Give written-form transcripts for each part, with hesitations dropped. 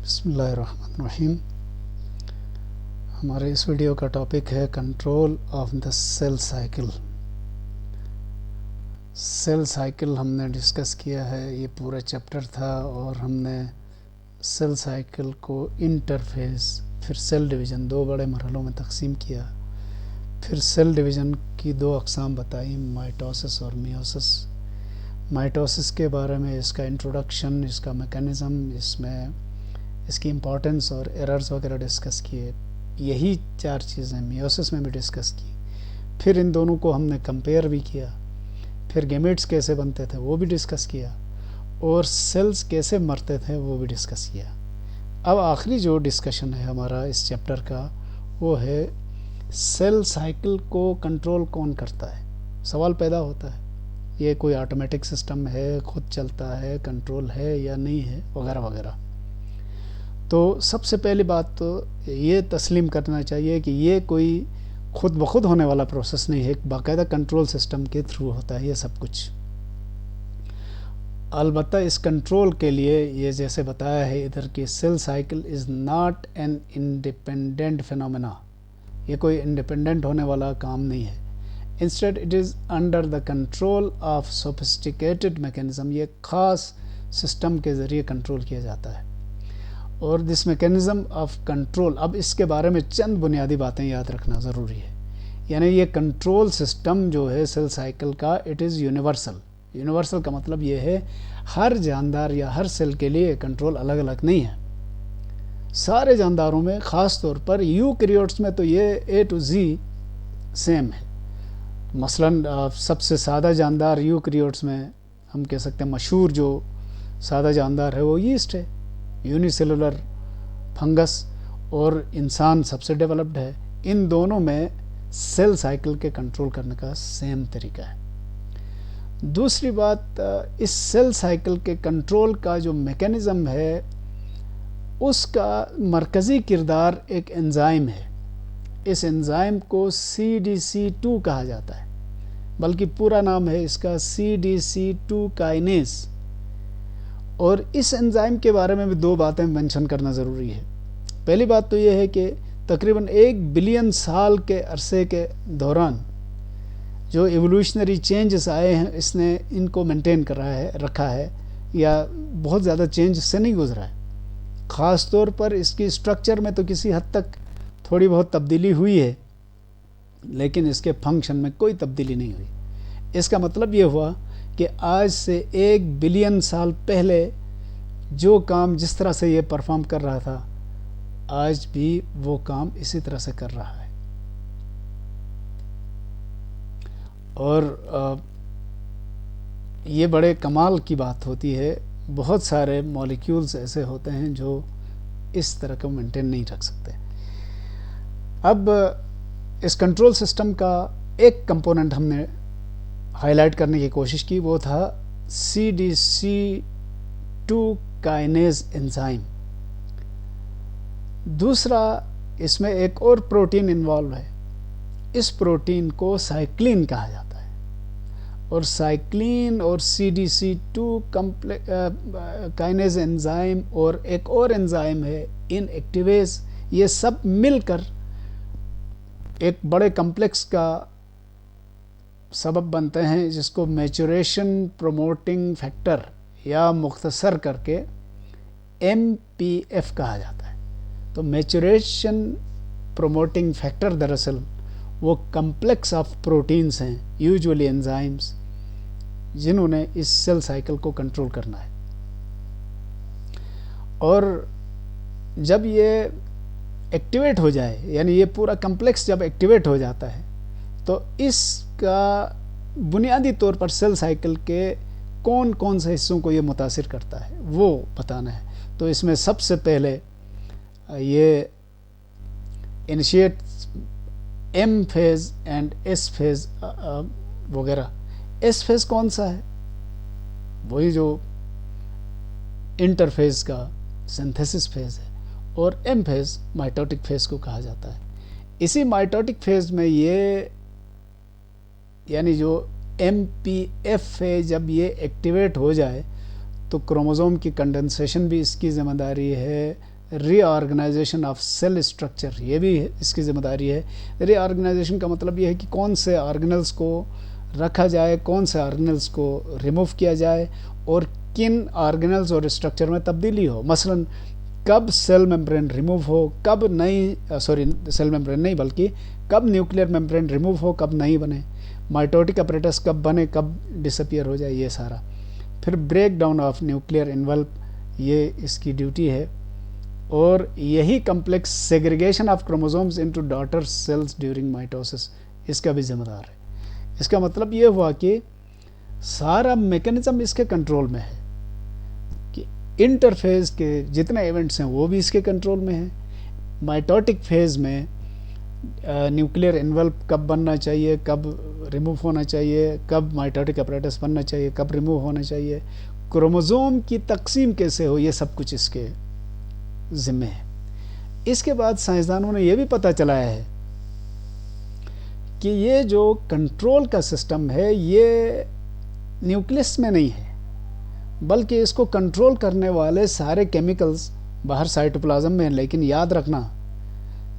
بسم اللہ الرحمن الرحیم. ہمارے اس ویڈیو کا ٹاپک ہے control of the cell cycle. Cell cycle ہم نے ڈسکس کیا ہے، یہ پورا چیپٹر تھا اور ہم نے سیل سائیکل کو انٹرفیز پھر سیل ڈویژن دو بڑے مرحلوں میں تقسیم کیا. پھر سیل ڈویژن کی دو اقسام بتائی، مائٹوسس اور میوسس. مائٹوسس کے بارے میں اس کا انٹروڈکشن، اس کا میکانزم، اس کی امپورٹنس اور ایررز وغیرہ ڈسکس کیے. یہی چار چیزیں میوسس میں بھی ڈسکس کی. پھر ان دونوں کو ہم نے کمپیئر بھی کیا. پھر گیمیٹس کیسے بنتے تھے وہ بھی ڈسکس کیا، اور سیلز کیسے مرتے تھے وہ بھی ڈسکس کیا. اب آخری جو ڈسکشن ہے ہمارا اس چیپٹر کا وہ ہے سیل سائیکل کو کنٹرول کون کرتا ہے. سوال پیدا ہوتا ہے یہ کوئی آٹومیٹک سسٹم ہے، خود چلتا ہے، کنٹرول ہے یا نہیں ہے، وغیرہ وغیرہ. تو سب سے پہلی بات تو یہ تسلیم کرنا چاہیے کہ یہ کوئی خود بخود ہونے والا پروسیس نہیں ہے، ایک باقاعدہ کنٹرول سسٹم کے تھرو ہوتا ہے یہ سب کچھ. البتہ اس کنٹرول کے لیے یہ جیسے بتایا ہے ادھر کہ cell cycle is not an independent phenomena, یہ کوئی انڈیپینڈنٹ ہونے والا کام نہیں ہے. Instead it is under the control of sophisticated mechanism, یہ خاص سسٹم کے ذریعے کنٹرول کیا جاتا ہے. اور دس میکینزم آف کنٹرول، اب اس کے بارے میں چند بنیادی باتیں یاد رکھنا ضروری ہے. یعنی یہ کنٹرول سسٹم جو ہے سیل سائیکل کا، اٹ از یونیورسل. یونیورسل کا مطلب یہ ہے ہر جاندار یا ہر سیل کے لیے کنٹرول الگ الگ نہیں ہے. سارے جانداروں میں، خاص طور پر یوکریوٹس میں تو یہ اے ٹو زی سیم ہے. مثلاً سب سے سادہ جاندار یوکریوٹس میں ہم کہہ سکتے ہیں مشہور جو سادہ جاندار ہے وہ یسٹ ہے، یونی سیلولر فنگس، اور انسان سب سے ڈیولپڈ ہے. ان دونوں میں سیل سائیکل کے کنٹرول کرنے کا سیم طریقہ ہے. دوسری بات، اس سیل سائیکل کے کنٹرول کا جو میکینزم ہے اس کا مرکزی کردار ایک انزائم ہے. اس انزائم کو CDC2 کہا جاتا ہے، بلکہ پورا نام ہے اس کا CDC2 کائنیز. اور اس انزائم کے بارے میں بھی دو باتیں مینشن کرنا ضروری ہے. پہلی بات تو یہ ہے کہ تقریباً 1 بلین سال کے عرصے کے دوران جو ایوولوشنری چینجز آئے ہیں اس نے ان کو مینٹین رکھا ہے، یا بہت زیادہ چینج سے نہیں گزرا ہے. خاص طور پر اس کی اسٹرکچر میں تو کسی حد تک تھوڑی بہت تبدیلی ہوئی ہے، لیکن اس کے فنکشن میں کوئی تبدیلی نہیں ہوئی. اس کا مطلب یہ ہوا کہ آج سے 1 بلین سال پہلے جو کام جس طرح سے یہ پرفارم کر رہا تھا آج بھی وہ کام اسی طرح سے کر رہا ہے. اور یہ بڑے کمال کی بات ہوتی ہے، بہت سارے مالیکیولز ایسے ہوتے ہیں جو اس طرح کو مینٹین نہیں رکھ سکتے. اب اس کنٹرول سسٹم کا ایک کمپوننٹ ہم نے ہائی لائٹ کرنے کی کوشش کی، وہ تھا CDC2 کائنیز انزائم. دوسرا، اس میں ایک اور پروٹین انوالو ہے. اس پروٹین کو سائیکلین کہا جاتا ہے. اور سائیکلین اور CDC2 کائنیز انزائم اور ایک اور انزائم ہے ان ایکٹیویز، یہ سب مل کر ایک بڑے کمپلیکس کا سبب بنتے ہیں جس کو میچوریشن پروموٹنگ فیکٹر یا مختصر کر کے MPF کہا جاتا ہے. تو میچوریشن پروموٹنگ فیکٹر دراصل وہ کمپلیکس آف پروٹینز ہیں، یوزولی انزائمز، جنہوں نے اس سیل سائیکل کو کنٹرول کرنا ہے. اور جب یہ ایکٹیویٹ ہو جائے، یعنی یہ پورا کمپلیکس جب ایکٹیویٹ ہو جاتا ہے تو اس کا بنیادی طور پر سیل سائیکل کے کون کون سے حصوں کو یہ متاثر کرتا ہے وہ بتانا ہے. تو اس میں سب سے پہلے یہ initiate M phase and S phase وغیرہ. S فیز کون سا ہے؟ وہی جو انٹرفیز کا سنتھیسس فیز ہے. اور M فیز مائٹوٹک فیز کو کہا جاتا ہے. اسی مائٹوٹک فیز میں یہ یعنی جو MPF ہے جب یہ ایکٹیویٹ ہو جائے تو کروموزوم کی کنڈنسیشن بھی اس کی ذمہ داری ہے، ری آرگنائزیشن آف سیل اسٹرکچر، یہ بھی اس کی ذمہ داری ہے۔ ری آرگنائزیشن کا مطلب یہ ہے کہ کون سے آرگنلس کو رکھا جائے، کون سے آرگنلس کو ریموو کیا جائے، اور کن آرگنلز اور اسٹرکچر میں تبدیلی ہو۔ مثلا کب سیل ممبرین ریموو ہو، کب نئی سیل ممبرین نہیں بلکہ کب نیوکلیئر ممبرین ریموو ہو، کب نہیں بنے، مائٹوٹک اپریٹس کب بنے، کب ڈس اپیئر ہو جائے، یہ سارا۔ پھر break down of nuclear envelope, یہ اس کی ڈیوٹی ہے۔ اور یہی complex segregation of chromosomes into daughter cells during mitosis, اس کا بھی ذمہ دار ہے۔ اس کا مطلب یہ ہوا کہ سارا میکینزم اس کے کنٹرول میں ہے، کہ انٹرفیز کے جتنے ایونٹس ہیں وہ بھی اس کے کنٹرول میں ہیں۔ مائٹوٹک فیز میں نیوکلیئر انولپ کب بننا چاہیے، کب ریموو ہونا چاہیے، کب مائٹوٹک اپریٹس بننا چاہیے، کب ریموو ہونا چاہیے، کروموزوم کی تقسیم کیسے ہو، یہ سب کچھ اس کے ذمہ ہے۔ اس کے بعد سائنسدانوں نے یہ بھی پتہ چلایا ہے کہ یہ جو کنٹرول کا سسٹم ہے یہ نیوکلس میں نہیں ہے، بلکہ اس کو کنٹرول کرنے والے سارے کیمیکلز باہر سائٹوپلازم میں ہیں۔ لیکن یاد رکھنا،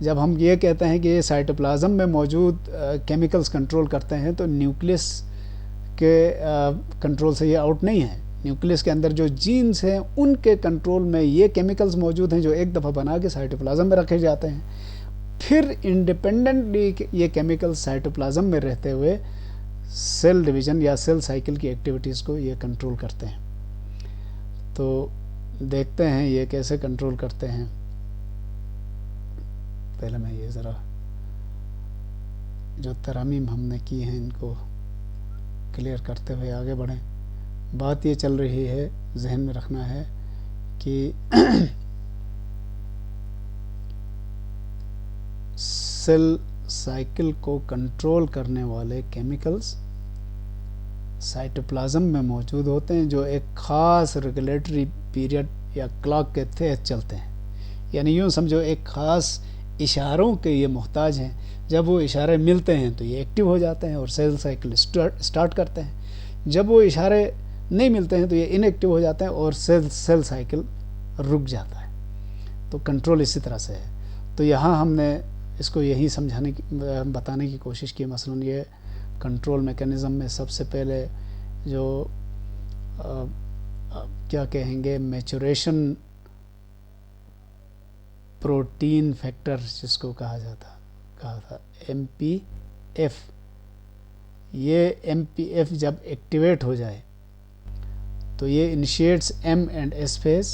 جب ہم یہ کہتے ہیں کہ یہ سائٹوپلازم میں موجود کیمیکلز کنٹرول کرتے ہیں تو نیوکلس کے کنٹرول سے یہ آؤٹ نہیں ہے۔ نیوکلس کے اندر جو جینز ہیں ان کے کنٹرول میں یہ کیمیکلز موجود ہیں جو ایک دفعہ بنا کے سائٹوپلازم میں رکھے جاتے ہیں، پھر انڈیپینڈنٹلی یہ کیمیکلز سائٹوپلازم میں رہتے ہوئے سیل ڈویژن یا سیل سائیکل کی ایکٹیویٹیز کو یہ کنٹرول کرتے ہیں۔ تو دیکھتے ہیں یہ کیسے کنٹرول کرتے ہیں۔ پہلے میں یہ ذرا جو ترامیم ہم نے کی ہیں ان کو کلیئر کرتے ہوئے آگے بڑھیں۔ بات یہ چل رہی ہے، ذہن میں رکھنا ہے کہ سیل سائیکل کو کنٹرول کرنے والے کیمیکلز سائٹوپلازم میں موجود ہوتے ہیں جو ایک خاص ریگولیٹری پیریڈ یا کلاک کے تحت چلتے ہیں۔ یعنی یوں سمجھو ایک خاص اشاروں کے یہ محتاج ہیں، جب وہ اشارے ملتے ہیں تو یہ ایکٹیو ہو جاتے ہیں اور سیل سائیکل سٹارٹ کرتے ہیں، جب وہ اشارے نہیں ملتے ہیں تو یہ ان ایکٹیو ہو جاتے ہیں اور سیل سائیکل رک جاتا ہے۔ تو کنٹرول اسی طرح سے ہے۔ تو یہاں ہم نے اس کو یہی بتانے کی کوشش کی۔ مثلا یہ کنٹرول میکینزم میں سب سے پہلے جو کیا کہیں گے میچوریشن پروٹین فیکٹر جس کو کہا تھا MPF، یہ MPF جب ایکٹیویٹ ہو جائے تو یہ initiates M and S phase،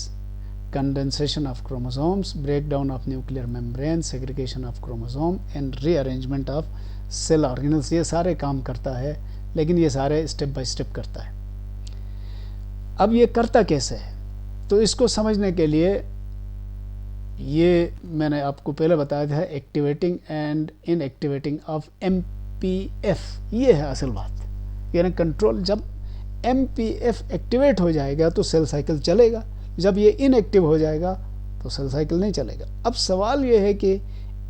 condensation of chromosomes, break down of nuclear membrane, segregation of chromosome and rearrangement of cell organelles. یہ سارے کام کرتا ہے، لیکن یہ سارے اسٹیپ بائی اسٹیپ کرتا ہے۔ اب یہ کرتا کیسے ہے؟ تو اس کو سمجھنے کے لیے یہ میں نے آپ کو پہلے بتایا تھا activating and in activating of MPF، یہ ہے اصل بات۔ یعنی کنٹرول جب MPF ایکٹیویٹ ہو جائے گا تو سیل سائیکل چلے گا، جب یہ ان ایکٹیو ہو جائے گا تو سیل سائیکل نہیں چلے گا۔ اب سوال یہ ہے کہ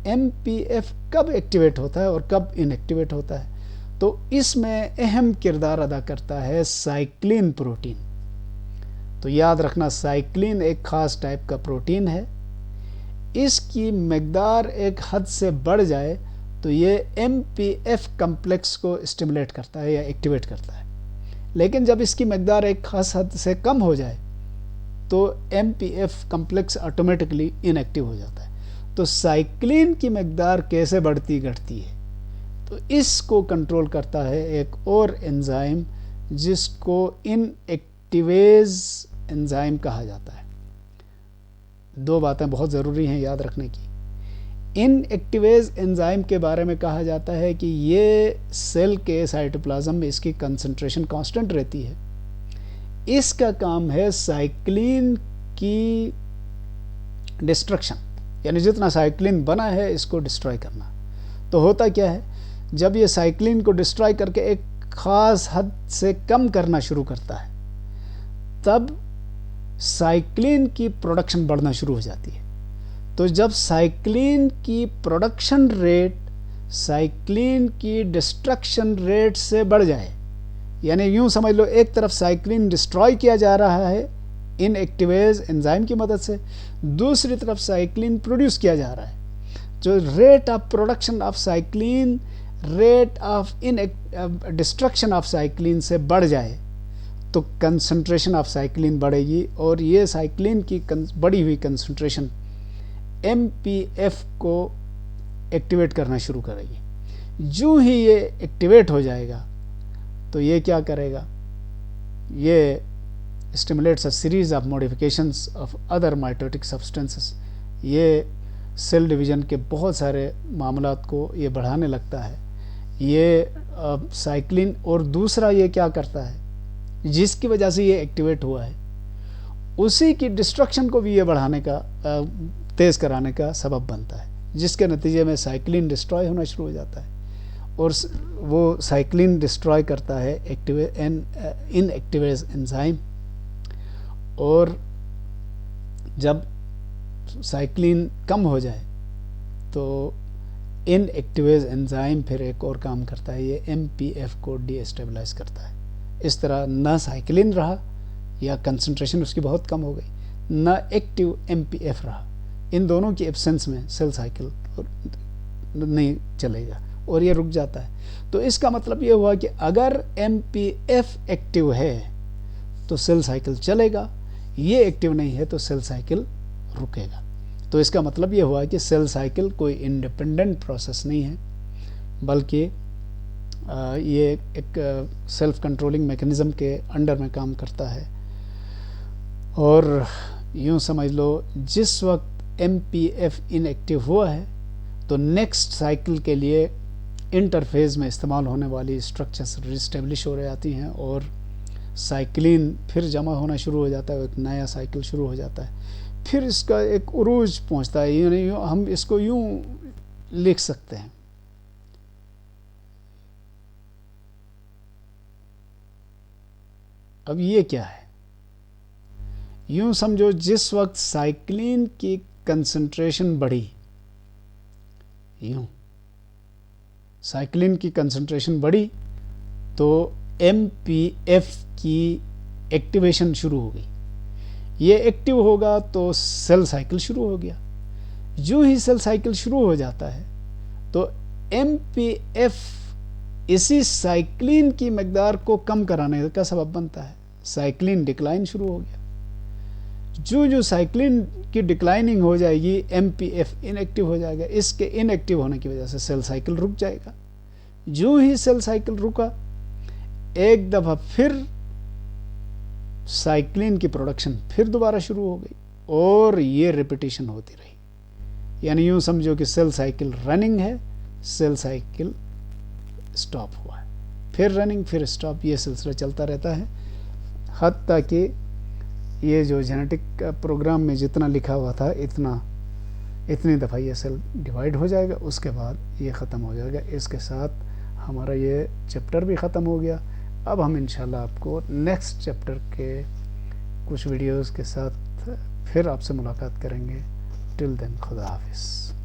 MPF کب ایکٹیویٹ ہوتا ہے اور کب ان ایکٹیویٹ ہوتا ہے؟ تو اس میں اہم کردار ادا کرتا ہے سائیکلین پروٹین۔ تو یاد رکھنا سائیکلین ایک خاص ٹائپ کا پروٹین ہے، اس کی مقدار ایک حد سے بڑھ جائے تو یہ MPF کمپلیکس کو اسٹیمولیٹ کرتا ہے یا ایکٹیویٹ کرتا ہے، لیکن جب اس کی مقدار ایک خاص حد سے کم ہو جائے تو MPF complex automatically inactive ہو جاتا ہے۔ تو سائیکلین کی مقدار کیسے بڑھتی گھٹتی ہے؟ تو اس کو کنٹرول کرتا ہے ایک اور انزائم جس کو ان ایکٹیویز انزائم کہا جاتا ہے۔ دو باتیں بہت ضروری ہیں یاد رکھنے کی۔ ان ایکٹیویز انزائم کے بارے میں کہا جاتا ہے کہ یہ سیل کے سائٹوپلازم میں اس کی کنسنٹریشن کانسٹنٹ رہتی ہے، اس کا کام ہے سائیکلین کی ڈسٹرکشن، یعنی جتنا سائیکلین بنا ہے اس کو ڈسٹرائے کرنا۔ تو ہوتا کیا ہے، جب یہ سائیکلین کو ڈسٹرائے کر کے ایک خاص حد سے کم کرنا شروع کرتا ہے تب سائیکلین کی پروڈکشن بڑھنا شروع ہو جاتی ہے۔ تو جب سائیکلین کی پروڈکشن ریٹ سائیکلین کی ڈسٹرکشن ریٹ سے بڑھ جائے، یعنی یوں سمجھ لو ایک طرف سائیکلین ڈسٹرائے کیا جا رہا ہے، ان ایکٹیویز انزائم کی مدد سے، دوسری طرف سائیکلین پروڈیوس کیا جا رہا ہے. جو rate of production of cyclin rate of destruction of cyclin سے بڑھ جائے تو کنسنٹریشن آف سائیکلین بڑھے گی، اور یہ سائیکلین کی بڑھی ہوئی کنسنٹریشن ایم پی ایف کو ایکٹیویٹ کرنا شروع کرے گی. جو ہی یہ ایکٹیویٹ ہو جائے گا تو یہ کیا کرے گا، یہ stimulates a series of modifications of other mitotic substances. یہ سیل ڈویژن کے بہت سارے معاملات کو یہ بڑھانے لگتا ہے یہ سائیکلین. اور دوسرا یہ کیا کرتا ہے، جس کی وجہ سے یہ ایکٹیویٹ ہوا ہے اسی کی ڈسٹرکشن کو بھی یہ بڑھانے کا تیز کرانے کا سبب بنتا ہے، جس کے نتیجے میں سائیکلین ڈسٹرائے ہونا شروع ہو جاتا ہے. اور وہ سائیکلین ڈسٹرائے کرتا ہے ان ایکٹیویز انزائم. اور جب سائیکلین کم ہو جائے تو ان ایکٹیویز انزائم پھر ایک اور کام کرتا ہے، یہ ایم پی ایف کو ڈی اسٹیبلائز کرتا ہے. اس طرح نہ سائیکلین رہا یا کنسنٹریشن اس کی بہت کم ہو گئی، نہ ایکٹیو ایم پی ایف رہا. ان دونوں کی ایبسنس میں سیل سائیکل نہیں چلے گا اور یہ رک جاتا ہے. تو اس کا مطلب یہ ہوا کہ اگر ایم پی ایف ایکٹیو ہے تو سیل سائیکل چلے گا، یہ ایکٹیو نہیں ہے تو سیل سائیکل رکے گا. تو اس کا مطلب یہ ہوا کہ سیل سائیکل کوئی انڈیپینڈنٹ پروسیس نہیں ہے، بلکہ یہ ایک سیلف کنٹرولنگ میکنزم کے انڈر میں کام کرتا ہے. اور یوں سمجھ لو جس وقت M P F inactive ہوا ہے تو نیکسٹ سائیکل کے لیے انٹرفیز میں استعمال ہونے والی اسٹرکچرز ریسٹیبلش ہو جاتی ہیں اور سائیکلین پھر جمع ہونا شروع ہو جاتا ہے، ایک نیا سائیکل شروع ہو جاتا ہے. پھر اس کا ایک عروج پہنچتا ہے، یعنی ہم اس کو یوں لکھ سکتے ہیں. اب یہ کیا ہے، یوں سمجھو جس وقت سائیکلین کی کنسنٹریشن بڑھی، یوں سائیکلین کی کنسنٹریشن بڑھی تو ایم پی ایف کی ایکٹیویشن شروع ہو گئی. یہ ایکٹیو ہوگا تو سیل سائیکل شروع ہو گیا. جو ہی سیل سائیکل شروع ہو جاتا ہے تو ایم پی ایف اسی سائیکلین کی مقدار کو کم کرانے کا سبب بنتا ہے. سائیکلین ڈکلائن شروع ہو گیا. جو سائیکلین کی ڈکلائننگ ہو جائے گی M P F inactive ہو جائے گا. اس کے ان ایکٹیو ہونے کی وجہ سے سیل سائیکل رک جائے گا. جو ہی سیل سائیکل رکا ایک دفعہ پھر سائیکلین کی پروڈکشن پھر دوبارہ شروع ہو گئی اور یہ ریپیٹیشن ہوتی رہی. یعنی یوں سمجھو کہ سیل سائیکل رننگ ہے، سیل سائیکل سٹاپ ہوا ہے، پھر رننگ پھر سٹاپ، یہ سلسلہ چلتا رہتا ہے حتیٰ کہ یہ جو جینیٹک پروگرام میں جتنا لکھا ہوا تھا اتنی دفعہ یہ سیل ڈیوائیڈ ہو جائے گا، اس کے بعد یہ ختم ہو جائے گا. اس کے ساتھ ہمارا یہ چیپٹر بھی ختم ہو گیا. اب ہم انشاءاللہ آپ کو نیکسٹ چیپٹر کے کچھ ویڈیوز کے ساتھ پھر آپ سے ملاقات کریں گے. ٹل دین خدا حافظ.